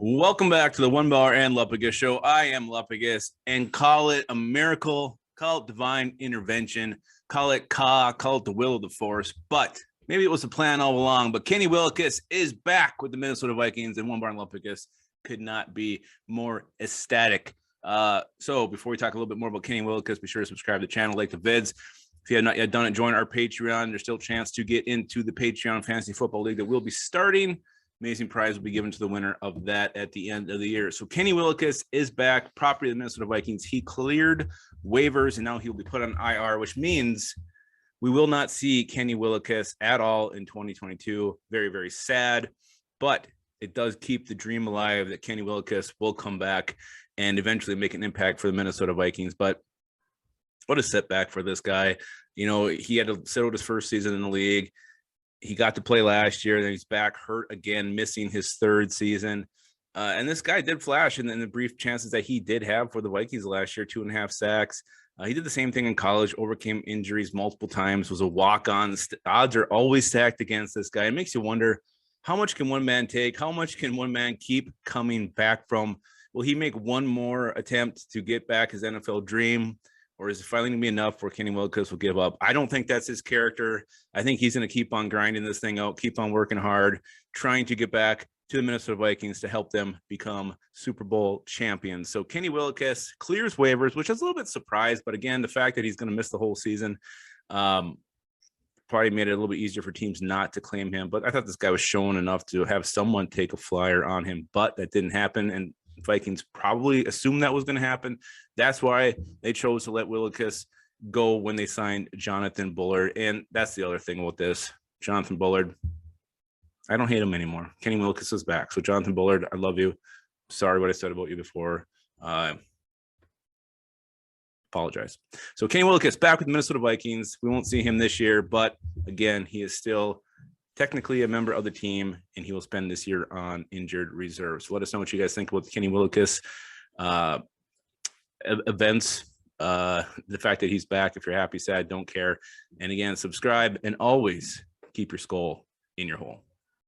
Welcome back to the Onebar and Lupagus show. I am Lupagus, and call it a miracle, call it divine intervention, call it the will of the force. But maybe it was a plan all along. But Kenny Willekes is back with the Minnesota Vikings, and Onebar and Lupagus could not be more ecstatic. So before we talk a little bit more about Kenny Willekes, be sure to subscribe to the channel, like the vids. If you have not yet done it, join our Patreon. There's still a chance to get into the Patreon Fantasy Football League that will be starting. Amazing prize will be given to the winner of that at the end of the year. So Kenny Willekes is back, property of the Minnesota Vikings. He cleared waivers, and now he'll be put on IR, which means we will not see Kenny Willekes at all in 2022. Very, very sad, but it does keep the dream alive that Kenny Willekes will come back and eventually make an impact for the Minnesota Vikings. But what a setback for this guy. You know, he had to sit out his first season in the league. He got to play last year, then he's back hurt again, missing his third season. And this guy did flash in the brief chances that he did have for the Vikings last year, 2.5 sacks. He did the same thing in college, overcame injuries multiple times, was a walk-on. Odds are always stacked against this guy. It makes you wonder, how much can one man take? How much can one man keep coming back from? Will he make one more attempt to get back his NFL dream? Or is it finally going to be enough where Kenny Willekes will give up? I don't think that's his character. I think he's going to keep on grinding this thing out, keep on working hard, trying to get back to the Minnesota Vikings to help them become Super Bowl champions. So Kenny Willekes clears waivers, which is a little bit surprised. But again, the fact that he's going to miss the whole season probably made it a little bit easier for teams not to claim him. But I thought this guy was showing enough to have someone take a flyer on him, but that didn't happen. And Vikings probably assumed that was going to happen. That's why they chose to let Willekes go when they signed Jonathan Bullard. And that's the other thing with this. Jonathan Bullard, I don't hate him anymore. Kenny Willekes is back. So Jonathan Bullard, I love you. Sorry what I said about you before. Apologize. So Kenny Willekes back with the Minnesota Vikings. We won't see him this year, but again, he is still technically a member of the team, and he will spend this year on injured reserve. So let us know what you guys think about the Kenny Willekes events. The fact that he's back, if you're happy, sad, don't care. And again, subscribe and always keep your skull in your hole.